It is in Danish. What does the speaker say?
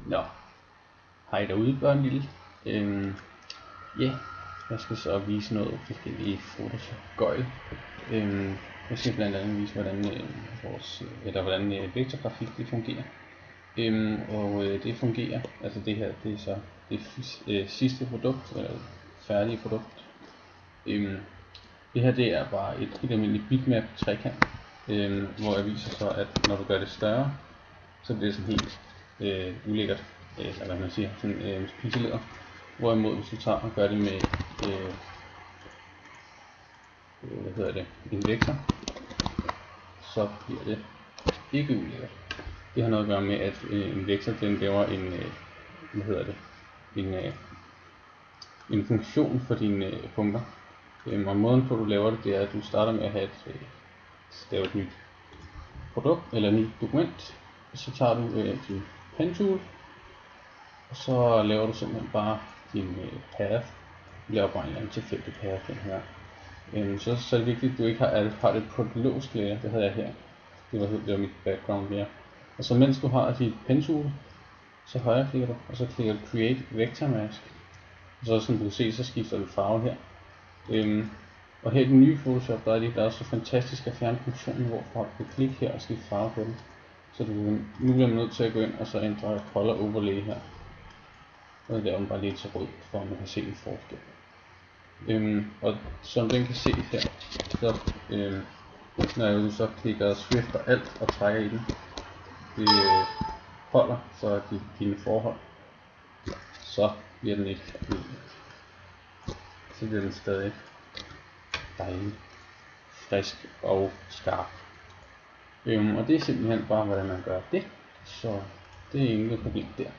Nå, hej derude børnelille. Jeg skal så vise noget forskellige Photoshop-gøjl. Jeg skal blandt andet vise, hvordan vektorgrafik det fungerer. Det fungerer, altså det her, det er så det sidste produkt, eller færdige produkt. Det her, det er bare et almindeligt bitmap trekant, hvor jeg viser så, at når du gør det større, så bliver det sådan helt ulækkert, eller hvad man siger, sådan pixeleret. Hvorimod hvis du tager og gør det med en vektor, så bliver det ikke ulækkert. Det har noget at gøre med, at en vektor den laver en funktion for dine punkter. Og måden på du laver det, det er, at du starter med at have et nyt produkt eller et nyt dokument. Og så tager du din pen tool, og så laver du simpelthen bare din path. Du laver bare en eller anden tilfældig path den her. Så er det vigtigt, at du ikke har det på et låst layer. Det havde jeg her. Det var mit background mere. Og så mens du har dit pen tool, så højreklikker du, og så klikker du create vector mask. Og så som du kan se, så skifter du farve her. Og her i den nye Photoshop, der er så fantastisk at fjerne funktionen, hvor folk kan klikke her og skifte farve på den. Så nu bliver man nødt til at gå ind og så ændre color overlay her. Og det laver man bare lidt til rød, for at man kan se en forskel. Og som den kan se her, så når jeg så klikker Shift og Alt og trækker i den, det holder så dine forhold, så bliver den ikke så bliver den stadig dejlig, frisk og skarp. Og det er simpelthen bare hvordan man gør det, så det er ingen problem der.